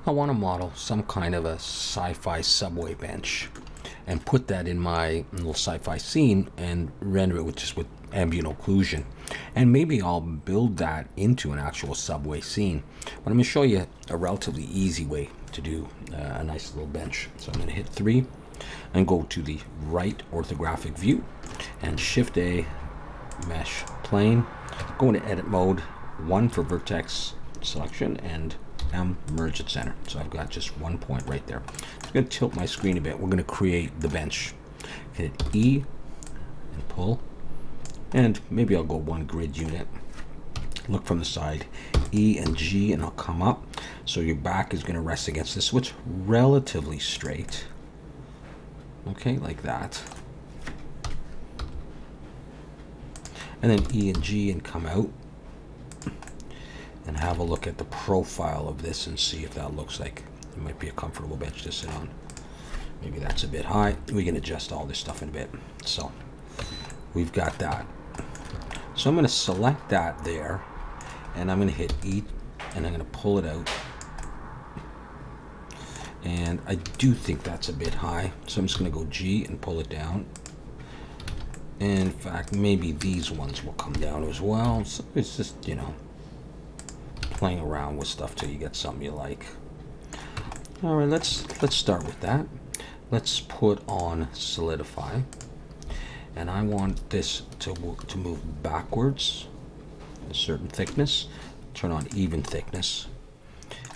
I want to model some kind of a sci-fi subway bench and put that in my little sci-fi scene and render it with just with ambient occlusion. And maybe I'll build that into an actual subway scene. But I'm going to show you a relatively easy way to do a nice little bench. So I'm going to hit 3 and go to the right orthographic view and Shift A, mesh plane, go into edit mode, 1 for vertex selection and M merge at center. So I've got just 1 point right there. I'm going to tilt my screen a bit. We're going to create the bench. Hit E and pull. And maybe I'll go 1 grid unit. Look from the side, E and G, and I'll come up. So your back is going to rest against this switch relatively straight. Okay, like that. And then E and G and come out. And have a look at the profile of this and see if that looks like it might be a comfortable bench to sit on. Maybe that's a bit high. We can adjust all this stuff in a bit. So we've got that. So I'm going to select that there, and I'm going to hit E, and I'm going to pull it out. And I do think that's a bit high, so I'm just going to go G and pull it down. And in fact, maybe these ones will come down as well. So it's just, you know, playing around with stuff till you get something you like. All right, let's start with that. Let's put on Solidify. And I want this to move backwards a certain thickness. Turn on even thickness,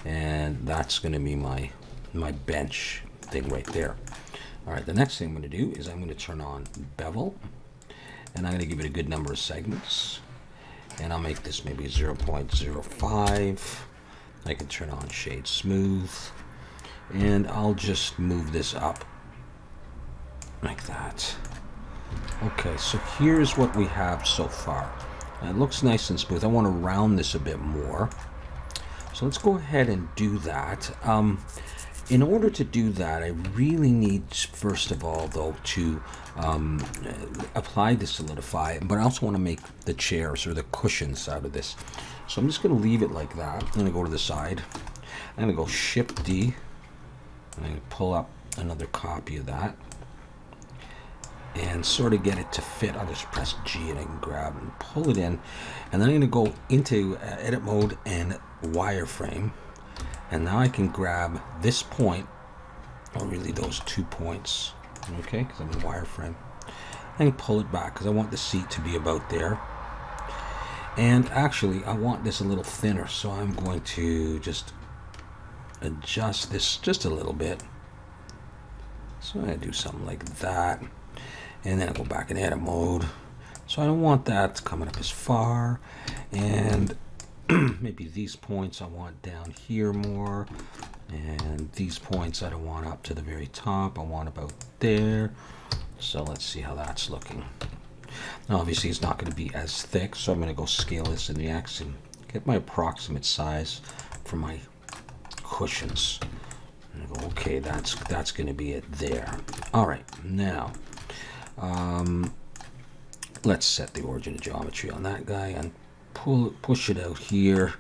and that's going to be my bench thing right there. All right, the next thing I'm going to do is I'm going to turn on bevel, and I'm going to give it a good number of segments, and I'll make this maybe 0.05. I can turn on shade smooth, and I'll just move this up like that. Okay, so here's what we have so far. It looks nice and smooth. I want to round this a bit more. So let's go ahead and do that. In order to do that, I really need, first of all, though, to apply the Solidify, but I also want to make the chairs or the cushions out of this. So I'm just going to leave it like that. I'm going to go to the side. I'm going to go Shift D. I'm going to pull up another copy of that and sort of get it to fit. I'll just press G and I can grab and pull it in, and then I'm going to go into edit mode and wireframe, and now I can grab this point, or really those 2 points, okay, because I'm in wireframe. I can pull it back because I want the seat to be about there, and actually I want this a little thinner, so I'm going to just adjust this just a little bit. So I do something like that. And then I go back in edit mode. So I don't want that coming up as far. And maybe these points I want down here more. And these points I don't want up to the very top. I want about there. So let's see how that's looking. Now obviously it's not going to be as thick, so I'm going to go scale this in the X and get my approximate size for my cushions. And I go, okay, that's going to be it there. All right, now let's set the origin of geometry on that guy and push it out here.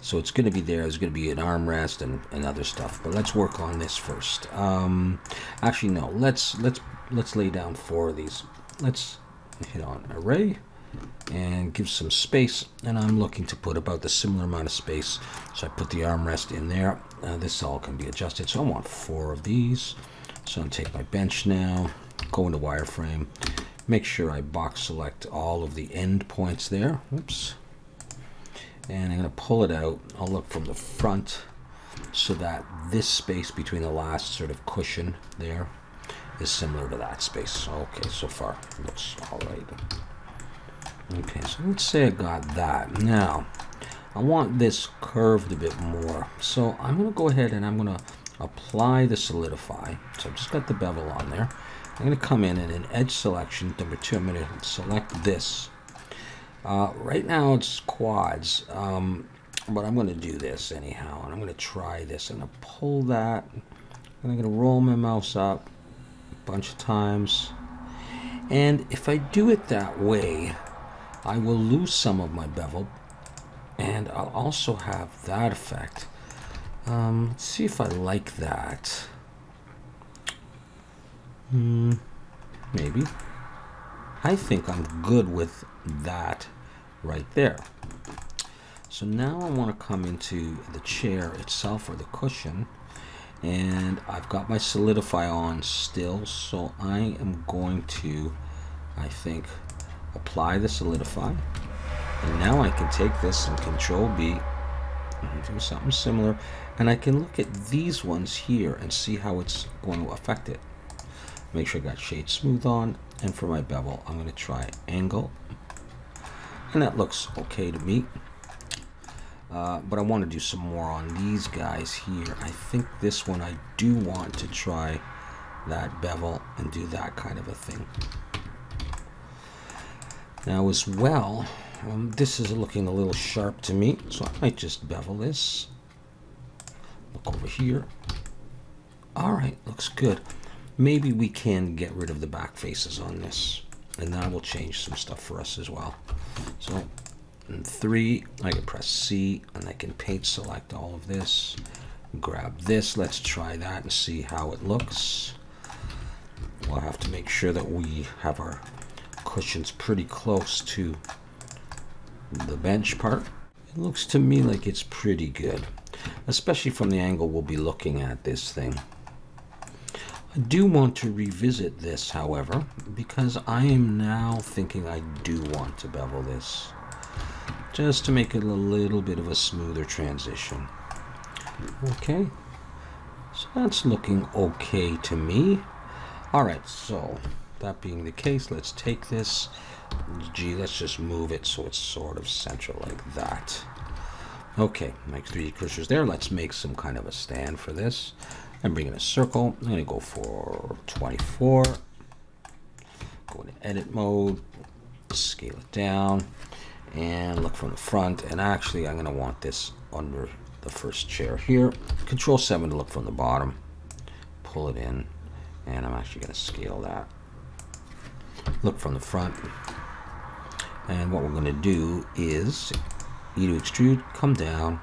So it's going to be there. There's going to be an armrest and other stuff. But let's work on this first. Actually, no. Let's lay down 4 of these. Let's hit on array and give some space. And I'm looking to put about the similar amount of space. So I put the armrest in there. This all can be adjusted. So I want 4 of these. So I'm going to take my bench now. Go into wireframe, make sure I box select all of the end points there. Oops. And I'm going to pull it out. I'll look from the front so that this space between the last sort of cushion there is similar to that space. Okay, so far looks all right. Okay, so let's say I got that. Now, I want this curved a bit more. So I'm going to go ahead and I'm going to apply the Solidify. So I've just got the bevel on there. I'm going to come in and in edge selection, number 2, I'm going to select this. Right now it's quads, but I'm going to do this anyhow, and I'm going to try this. I'm going to pull that, and I'm going to roll my mouse up a bunch of times. And if I do it that way, I will lose some of my bevel, and I'll also have that effect. Let's see if I like that. Maybe. I think I'm good with that right there. So now I want to come into the chair itself or the cushion, and I've got my Solidify on still, so I am going to, I think, apply the Solidify. And now I can take this and Control B and do something similar, and I can look at these ones here and see how it's going to affect it. Make sure I got Shade Smooth on, and for my bevel I'm going to try Angle, and that looks okay to me. But I want to do some more on these guys here. I think this one I do want to try that bevel and do that kind of a thing. Now as well, this is looking a little sharp to me, so I might just bevel this. Look over here. Alright, looks good. Maybe we can get rid of the back faces on this, and that will change some stuff for us as well. So in 3, I can press C, and I can paint select all of this. Grab this. Let's try that and see how it looks. We'll have to make sure that we have our cushions pretty close to the bench part. It looks to me like it's pretty good, especially from the angle we'll be looking at this thing. I do want to revisit this, however, because I am now thinking I do want to bevel this, just to make it a little bit of a smoother transition. Okay, so that's looking okay to me. Alright, so that being the case, let's take this G, let's just move it so it's sort of central like that. Okay, my 3D cursor's there. Let's make some kind of a stand for this. I'm bringing a circle. I'm going to go for 24. Go into edit mode, scale it down, and look from the front. And actually, I'm going to want this under the first chair here. Control 7 to look from the bottom. Pull it in, and I'm actually going to scale that. Look from the front. And what we're going to do is E to extrude, come down,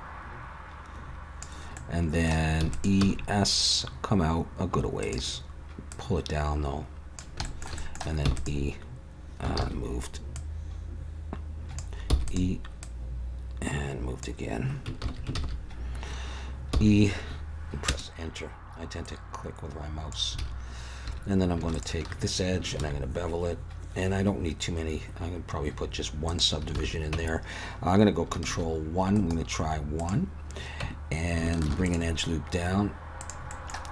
and then ES, come out a good a ways. Pull it down though, and then E, moved. E, and moved again. E, and press enter. I tend to click with my mouse. And then I'm going to take this edge and I'm going to bevel it. And I don't need too many. I'm going to probably put just one subdivision in there. I'm going to go Control 1. I'm going to try 1 and bring an edge loop down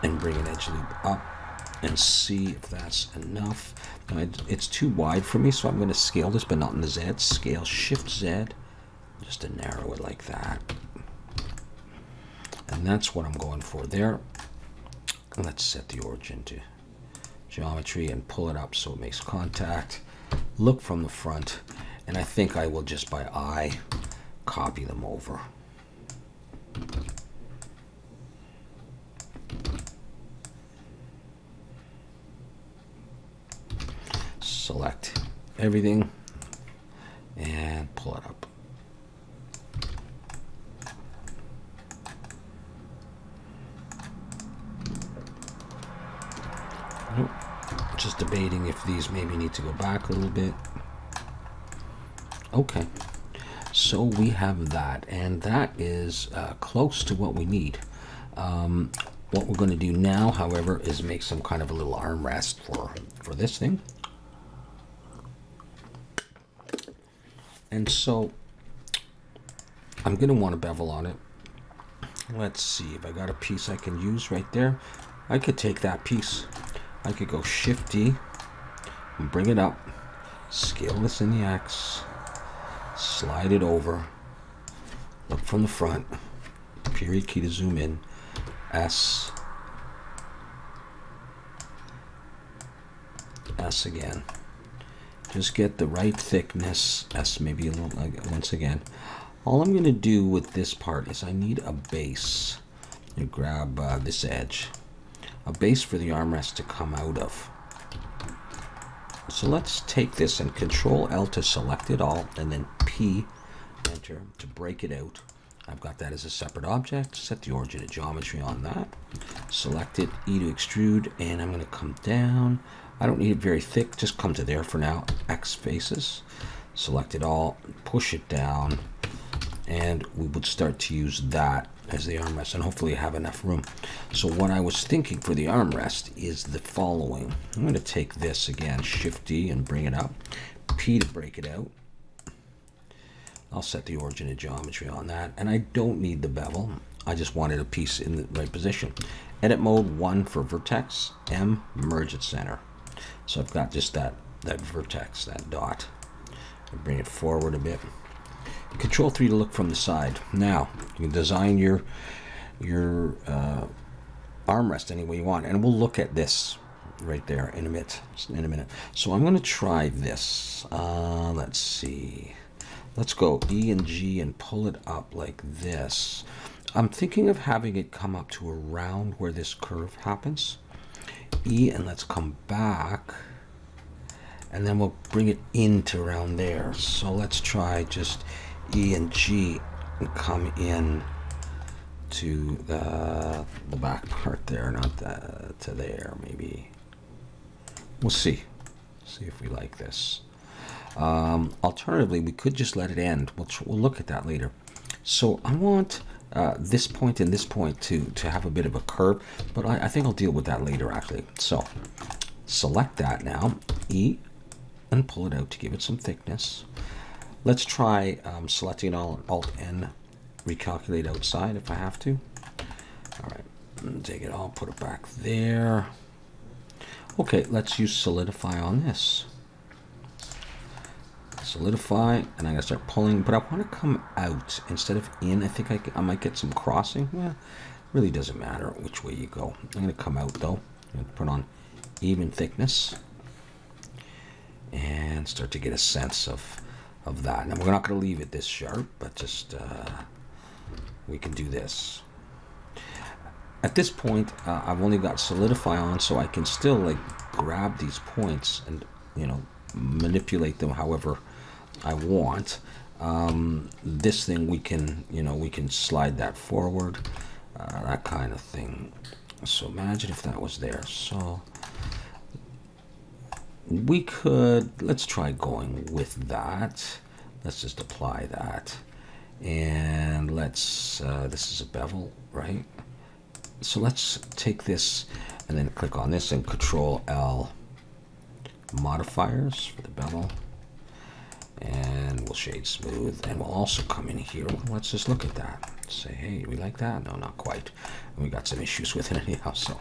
and bring an edge loop up and see if that's enough. It's too wide for me, so I'm going to scale this, but not in the Z. Scale Shift Z just to narrow it like that. And that's what I'm going for there. Let's set the origin to geometry and pull it up so it makes contact. Look from the front, and I think I will just by eye copy them over. Select everything and pull it up. Nope. Just debating if these maybe need to go back a little bit. Okay, so we have that, and that is close to what we need. What we're going to do now, however, is make some kind of a little armrest for this thing. And so I'm going to want to bevel on it. Let's see if I got a piece I can use right there. I could take that piece. I could go Shift D and bring it up, scale this in the X, slide it over, look from the front, period key to zoom in, S, S again. Just get the right thickness, S maybe a little, once again. All I'm going to do with this part is I need a base. You grab this edge. A base for the armrest to come out of. So let's take this and Control L to select it all, and then P, enter to break it out. I've got that as a separate object. Set the origin of geometry on that. Select it, E to extrude, and I'm going to come down. I don't need it very thick, just come to there for now. X faces. Select it all, push it down, and we would start to use that as the armrest, and hopefully have enough room. So what I was thinking for the armrest is the following. I'm going to take this again, Shift D, and bring it up. P to break it out. I'll set the origin of geometry on that, and I don't need the bevel. I just wanted a piece in the right position. Edit mode 1 for vertex, M, merge at center. So I've got just that vertex, that dot. I'll bring it forward a bit. Control 3 to look from the side. Now you can design your armrest any way you want, and we'll look at this right there in a minute. So I'm going to try this. Let's see. Let's go E and G and pull it up like this. I'm thinking of having it come up to around where this curve happens. E, and let's come back, and then we'll bring it into around there. So let's try just E and G and come in to the back part there, not to there, maybe. We'll see. See if we like this. Alternatively, we could just let it end. We'll look at that later. So I want this point and this point to have a bit of a curve, but I think I'll deal with that later actually. So select that now, E, and pull it out to give it some thickness. Let's try selecting all, Alt-N, recalculate outside if I have to. All right, take it all, put it back there. Okay, let's use Solidify on this. Solidify, and I'm going to start pulling, but I want to come out instead of in. I think I might get some crossing. Yeah, really doesn't matter which way you go. I'm going to come out though. I'm going to put on even thickness and start to get a sense of that. Now we're not going to leave it this sharp, but just we can do this. At this point, I've only got Solidify on, so I can still like grab these points and, you know, manipulate them however I want. This thing we can, you know, we can slide that forward, that kind of thing. So imagine if that was there. So we could, let's try going with that. Let's just apply that, and let's this is a bevel, right? So let's take this and then click on this and Control L modifiers for the bevel, and we'll shade smooth, and we'll also come in here. Let's just look at that. Say, hey, we like that? No, not quite. We got some issues with it anyhow. So,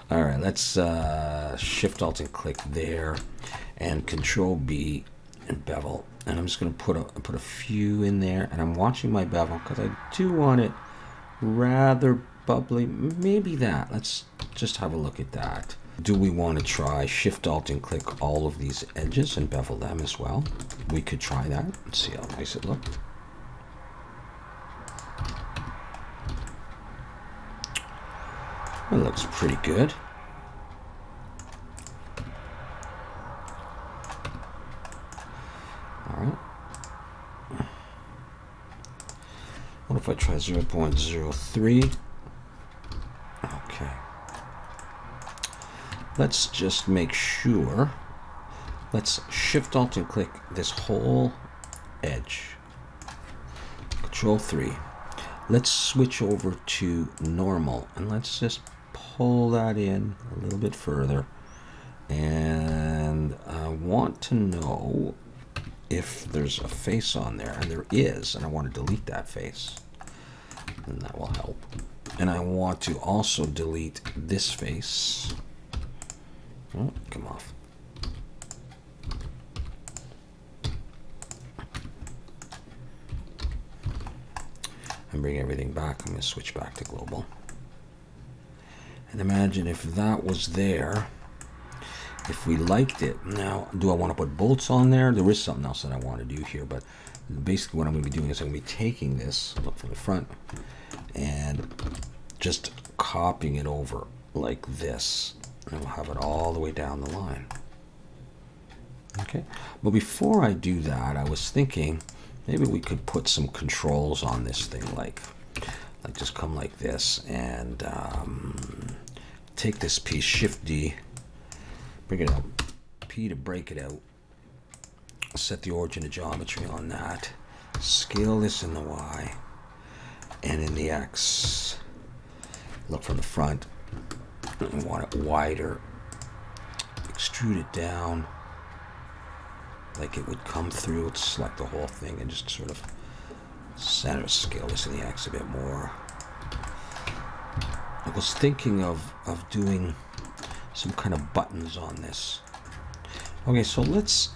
all right, let's Shift Alt and click there, and Control B and bevel. And I'm just going to put a few in there, and I'm watching my bevel because I do want it rather bubbly. Maybe that. Let's just have a look at that. Do we want to try Shift Alt and click all of these edges and bevel them as well? We could try that and see how nice it looked. It looks pretty good. All right. What if I try 0.03? Okay. Let's just make sure. Let's Shift Alt and click this whole edge. Control 3. Let's switch over to normal, and let's just pull that in a little bit further. And I want to know if there's a face on there, and there is, and I want to delete that face, and that will help. And I want to also delete this face. Oh, come off. And bring everything back. I'm going to switch back to global. And imagine if that was there, if we liked it. Now, do I want to put bolts on there? There is something else that I want to do here, but basically what I'm going to be doing is I'm going to be taking this, look from the front, and just copying it over like this. And we'll have it all the way down the line. Okay, but before I do that, I was thinking Maybe we could put some controls on this thing, like just come like this and take this piece, Shift D, bring it up, P to break it out, set the origin of geometry on that, scale this in the Y and in the X. Look from the front, we want it wider, extrude it down like it would come through, select the whole thing and just sort of center, scale this in the X a bit more. I was thinking of doing some kind of buttons on this. Okay, so let's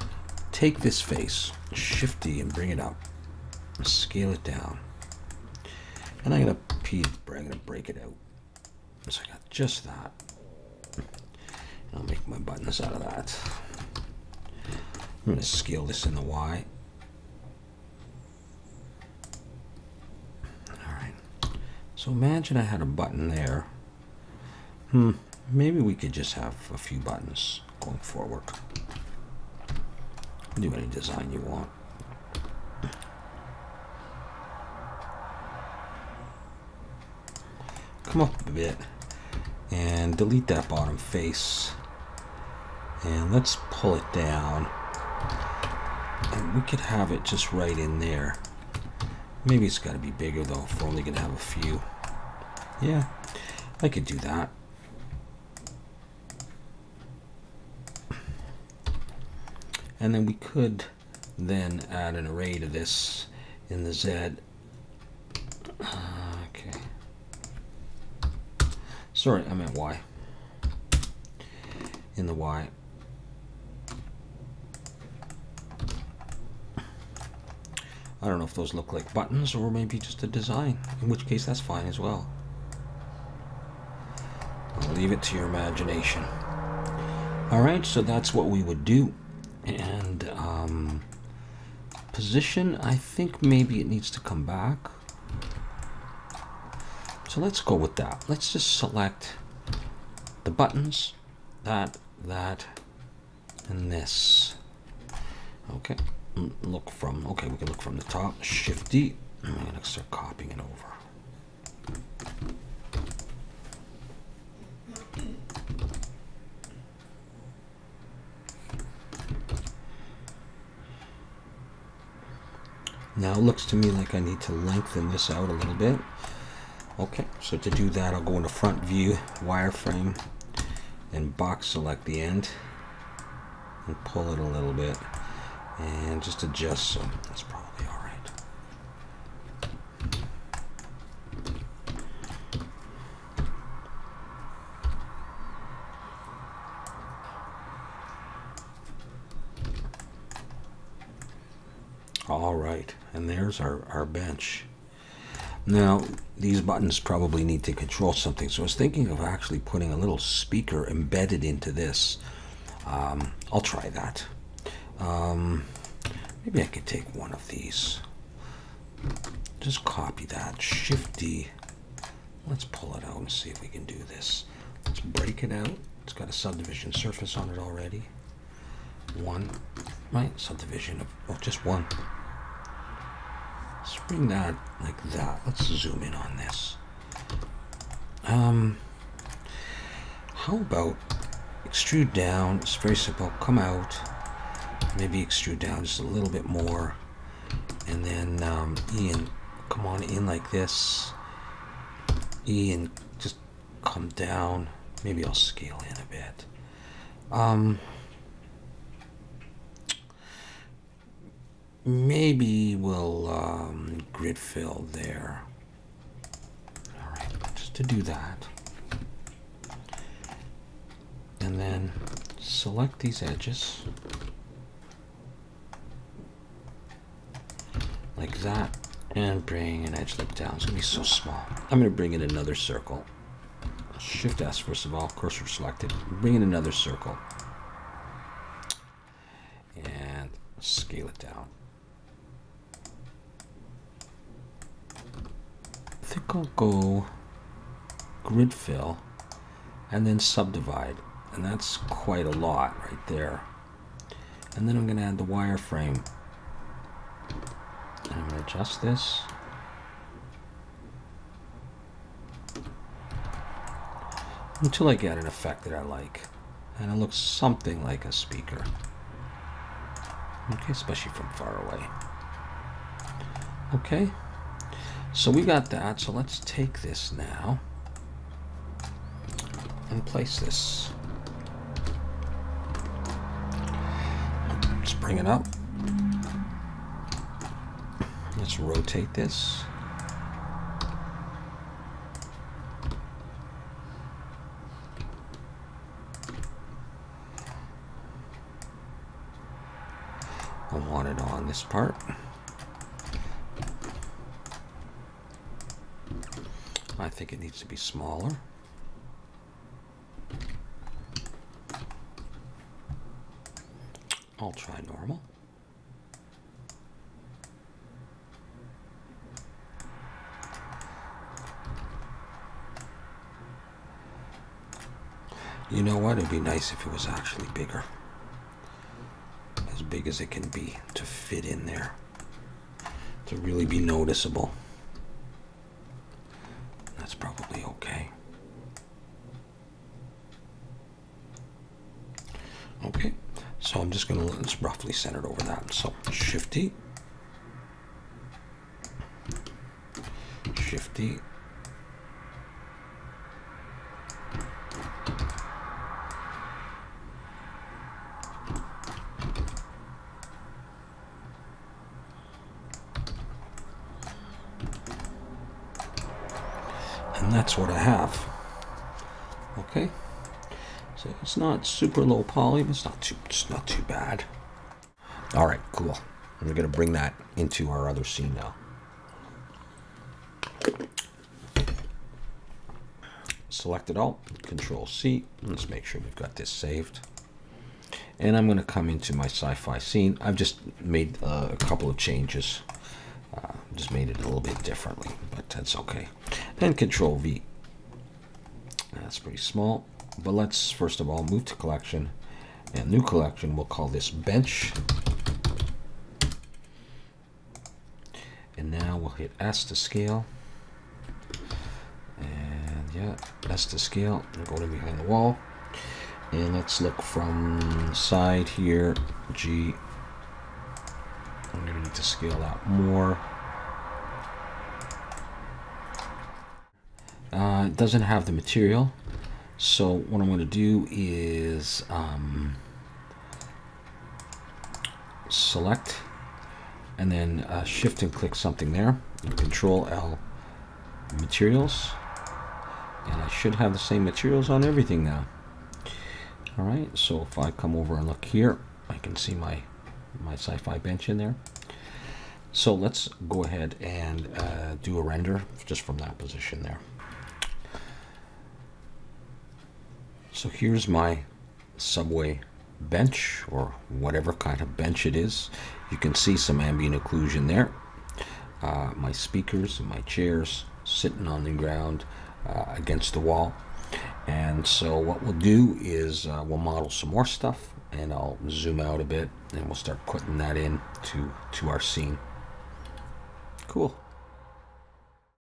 take this face, Shift D and bring it up, and scale it down. And I'm gonna break it out. So I got just that. And I'll make my buttons out of that. I'm gonna scale this in the Y. So imagine I had a button there. Maybe we could just have a few buttons going forward. Do any design you want. Come up a bit and delete that bottom face. And let's pull it down. And we could have it just right in there. Maybe it's got to be bigger though, if we're only going to have a few. Yeah, I could do that. And then we could then add an array to this in the Z. Okay. Sorry, I meant Y. In the Y. I don't know if those look like buttons or maybe just a design, in which case that's fine as well. I'll leave it to your imagination. Alright, so that's what we would do. And position, I think maybe it needs to come back. So let's go with that. Let's just select the buttons, that, and this. Okay. Okay, we can look from the top, Shift D, and I'm going to start copying it over. Now it looks to me like I need to lengthen this out a little bit. Okay, so to do that, I'll go into front view, wireframe, and box select the end, and pull it a little bit. And just adjust, so that's probably all right. All right, and there's our bench. Now, these buttons probably need to control something, so I was thinking of actually putting a little speaker embedded into this. I'll try that. Maybe I could take one of these. Just copy that, Shift D. Let's pull it out and see if we can do this. Let's break it out. It's got a subdivision surface on it already. One, right? Subdivision of just one. Let's bring that like that. Let's zoom in on this. How about extrude down? It's very simple. Come out. Maybe extrude down just a little bit more, and then E and come on in like this. E and just come down. Maybe I'll scale in a bit. Maybe we'll grid fill there. All right, just to do that, and then select these edges. Like that, and bring an edge loop down. It's gonna be so small. I'm gonna bring in another circle. Shift S first of all, cursor selected. Bring in another circle. And scale it down. I think I'll go grid fill and then subdivide. And that's quite a lot right there. And then I'm gonna add the wireframe. adjust this. Until I get an effect that I like. And it looks something like a speaker. Okay, especially from far away. Okay, so we got that. So let's take this now and place this. Let's bring it up. Let's rotate this. I want it on this part. I think it needs to be smaller. I'll try normal. You know what? It'd be nice if it was actually bigger. As big as it can be to fit in there. To really be noticeable. That's probably okay. Okay, so I'm just gonna let's roughly center it over that. So Shift-D, Shift-D, and that's what I have. Okay, so it's not super low poly, but it's not too bad. All right, cool. We're gonna bring that into our other scene now. Select it all, Control C. Let's make sure we've got this saved. And I'm gonna come into my sci-fi scene. I've just made a couple of changes. Just made it a little bit differently, but that's okay. And Control V. That's pretty small, but let's first of all move to collection, and new collection, we'll call this bench. And now we'll hit S to scale, and yeah, S to scale, and go to behind the wall, and let's look from side here, G. I'm gonna need to scale that more. It doesn't have the material, so what I'm going to do is select and then shift and click something there, and Control L, materials, and I should have the same materials on everything now. All right, so if I come over and look here, I can see my sci-fi bench in there. So let's go ahead and do a render just from that position there. So here's my subway bench, or whatever kind of bench it is. You can see some ambient occlusion there. My speakers and my chairs sitting on the ground against the wall. And so what we'll do is we'll model some more stuff, and I'll zoom out a bit, and we'll start putting that in to our scene. Cool.